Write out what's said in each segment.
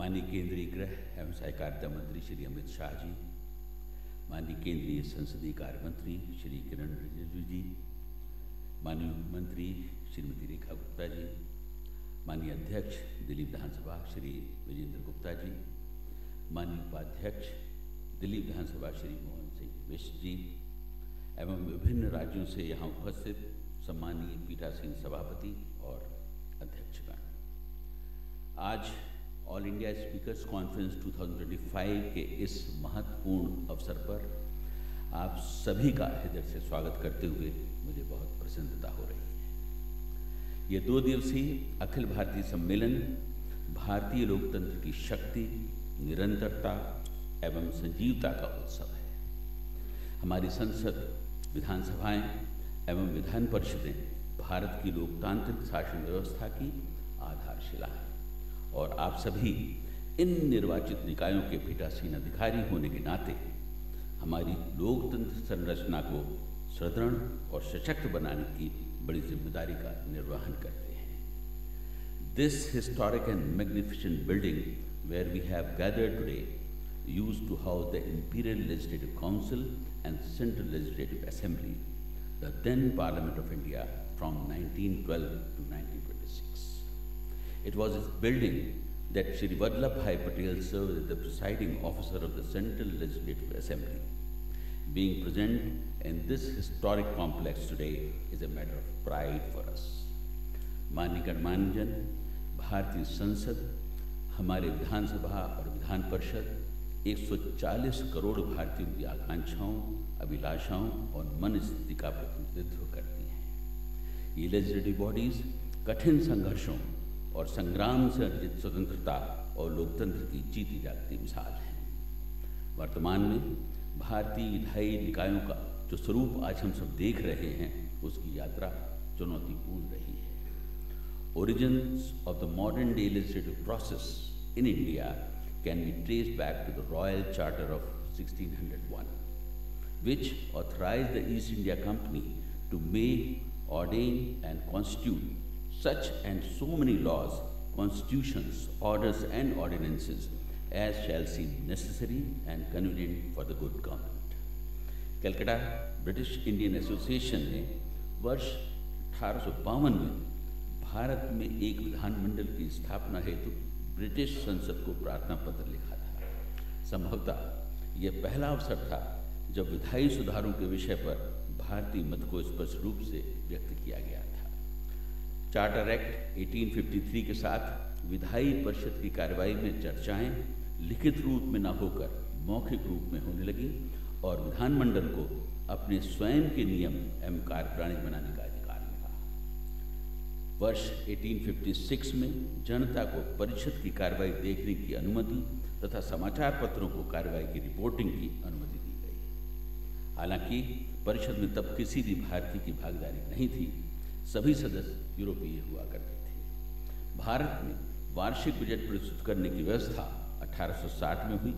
माननीय केंद्रीय गृह एवं सहकारिता मंत्री श्री अमित शाह जी, माननीय केंद्रीय संसदीय कार्य मंत्री श्री किरण रिजिजू जी, माननीय मंत्री श्रीमती रेखा गुप्ता जी, माननीय अध्यक्ष दिल्ली विधानसभा श्री विजेंद्र गुप्ता जी, माननीय उपाध्यक्ष दिल्ली विधानसभा श्री मोहन सिंह बिष्ट जी एवं विभिन्न राज्यों से यहाँ उपस्थित सम्मानीय पीठासीन सभापति और अध्यक्षगण, आज ऑल इंडिया स्पीकर्स कॉन्फ्रेंस 2025 के इस महत्वपूर्ण अवसर पर आप सभी का हृदय से स्वागत करते हुए मुझे बहुत प्रसन्नता हो रही है। ये 2 दिवसीय अखिल भारतीय सम्मेलन भारतीय लोकतंत्र की शक्ति, निरंतरता एवं संजीवता का उत्सव है। हमारी संसद, विधानसभाएं एवं विधान परिषदें भारत की लोकतांत्रिक शासन व्यवस्था की आधारशिला है और आप सभी इन निर्वाचित निकायों के पीठासीन अधिकारी होने के नाते हमारी लोकतंत्र संरचना को सुदृढ़ और सशक्त बनाने की बड़ी जिम्मेदारी का निर्वहन करते हैं। This historic and magnificent building where we have gathered today used to house the Imperial Legislative Council and Central Legislative Assembly, the then Parliament of India from 1912 to 1926. It was this building that Shri Vallabhbhai Patel served as the presiding officer of the Central Legislative Assembly. Being present in this historic complex today is a matter of pride for us. माननीय गणमान्यजन, भारतीय संसद, हमारे विधानसभा और विधान परिषद 140 करोड़ भारतीयों की आकांक्षाओं, अभिलाषाओं और मन स्थिति का प्रतिनिधित्व करती हैं। ये लेजिस्लेटिव बॉडीज कठिन संघर्षों और संग्राम से अर्जित स्वतंत्रता और लोकतंत्र की जीती जागती मिसाल है। वर्तमान में भारतीय विधायी निकायों का जो स्वरूप आज हम सब देख रहे हैं, उसकी यात्रा चुनौतीपूर्ण रही है। Origins of the modern day legislative process in India can be traced back to the Royal Charter of 1601, which authorized the East India Company to make, ordain and constitute such and so many laws, constitutions, orders and ordinances as shall seem necessary and convenient for the good government. Calcutta British Indian association ने वर्ष 1852 में भारत में एक विधानमंडल की स्थापना हेतु British संसद को प्रार्थना पत्र लिखा था। संभवतः यह पहला अवसर था जब विधायी सुधारों के विषय पर भारतीय मत को स्पष्ट रूप से व्यक्त किया गया था। चार्टर एक्ट 1853 के साथ विधायी परिषद की कार्रवाई में चर्चाएं लिखित रूप में न होकर मौखिक रूप में होने लगी और विधानमंडल को अपने स्वयं के नियम एवं कार्यप्रणाली बनाने का अधिकार मिला। वर्ष 1856 में जनता को परिषद की कार्रवाई देखने की अनुमति तथा समाचार पत्रों को कार्रवाई की रिपोर्टिंग की अनुमति दी गई। हालांकि परिषद में तब किसी भी भारतीय की भागीदारी नहीं थी, सभी सदस्य यूरोपीय हुआ करते थे। भारत में वार्षिक बजट प्रस्तुत करने की व्यवस्था 1860 में हुई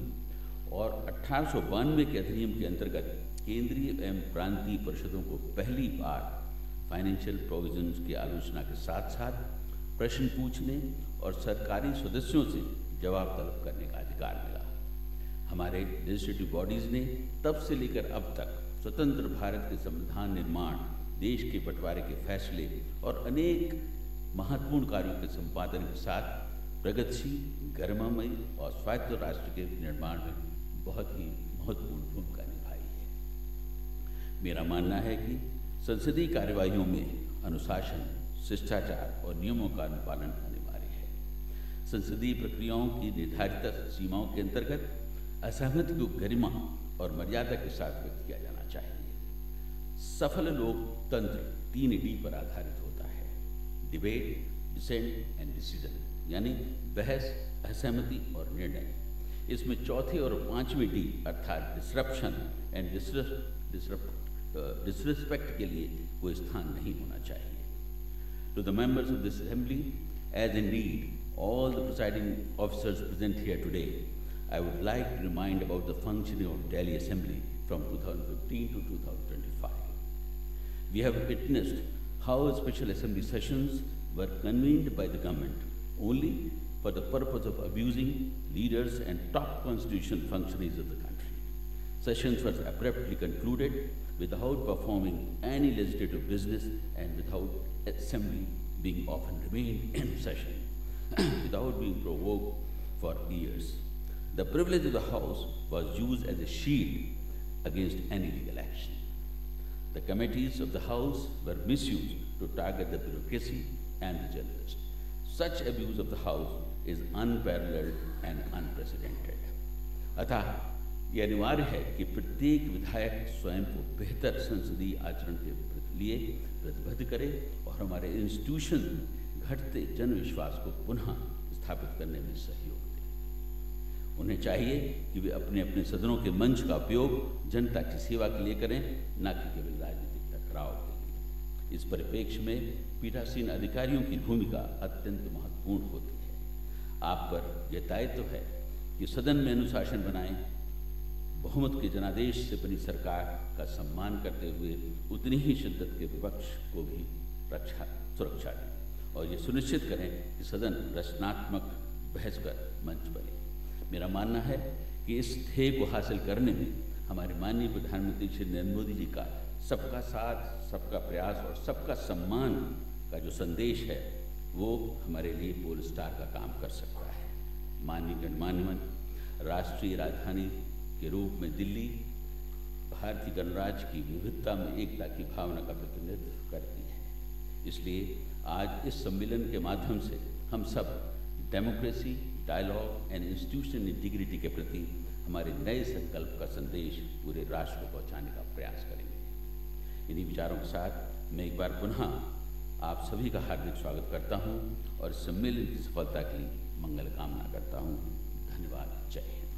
और 1892 के अधिनियम के अंतर्गत केंद्रीय एवं प्रांतीय परिषदों को पहली बार फाइनेंशियल प्रोविजंस की आलोचना के साथ साथ प्रश्न पूछने और सरकारी सदस्यों से जवाब तलब करने का अधिकार मिला। हमारे लेजिस्लेटिव बॉडीज़ ने तब से लेकर अब तक स्वतंत्र भारत के संविधान निर्माण, देश के बंटवारे के फैसले और अनेक महत्वपूर्ण कार्यों के संपादन के साथ प्रगतिशील, गरिमामयी और स्वायत्त राष्ट्र के निर्माण में बहुत ही महत्वपूर्ण भूमिका निभाई है। मेरा मानना है कि संसदीय कार्यवाहियों में अनुशासन, शिष्टाचार और नियमों का अनुपालन अनिवार्य है। संसदीय प्रक्रियाओं की निर्धारित सीमाओं के अंतर्गत असहमति को गरिमा और मर्यादा के साथ व्यक्त किया जाना चाहिए। सफल लोकतंत्र 3D पर आधारित होता है: डिबेट, डिसेंट एंड डिसीजन, यानी बहस, असहमति और निर्णय। इसमें चौथे और पांचवें डी अर्थात डिसरप्शन एंड डिसरिस्पेक्ट के लिए कोई स्थान नहीं होना चाहिए। To the members of this assembly, as indeed all the presiding officers present here today, I would like to remind about the functioning of Delhi Assembly from 2015 to 2025. We have witnessed how special assembly sessions were convened by the government only for the purpose of abusing leaders and top constitutional functionaries of the country. Sessions was abruptly concluded without performing any legislative business and without assembly being often remained in session without being provoked for years. The privilege of the House was used as a shield against any legal action. The committees of the House were misused to target the bureaucracy and the journalists. Such abuse of the House is unparalleled and unprecedented. अतः यह अनिवार्य है कि प्रत्येक विधायक स्वयं को बेहतर संसदीय आचरण के लिए प्रतिबद्ध करे और हमारे इंस्टीट्यूशन में घटते जनविश्वास को पुनः स्थापित करने में सहयोग दें। उन्हें चाहिए कि वे अपने अपने सदनों के मंच का उपयोग जनता की सेवा के लिए करें, न कि केवल राजनीतिक टकराव के लिए। इस परिप्रेक्ष्य में पीठासीन अधिकारियों की भूमिका अत्यंत महत्वपूर्ण होती है। आप पर यह दायित्व है कि सदन में अनुशासन बनाएं, बहुमत के जनादेश से बनी सरकार का सम्मान करते हुए उतनी ही शिद्दत के विपक्ष को भी सुरक्षा दें और ये सुनिश्चित करें कि सदन रचनात्मक बहस का मंच बने। मेरा मानना है कि इस ध्येय को हासिल करने में हमारे माननीय प्रधानमंत्री श्री नरेंद्र मोदी जी का सबका साथ, सबका प्रयास और सबका सम्मान का जो संदेश है वो हमारे लिए पोल स्टार का काम कर सकता है। माननीय गणमान्यवन, राष्ट्रीय राजधानी के रूप में दिल्ली भारतीय गणराज्य की विविधता में एकता की भावना का प्रतिनिधित्व करती है। इसलिए आज इस सम्मेलन के माध्यम से हम सब democracy, dialogue and institutional integrity के प्रति हमारे नए संकल्प का संदेश पूरे राष्ट्र को पहुंचाने का प्रयास करेंगे। इन्हीं विचारों के साथ मैं एक बार पुनः आप सभी का हार्दिक स्वागत करता हूं और सम्मेलन की सफलता के लिए मंगल कामना करता हूं। धन्यवाद। जय हिंद।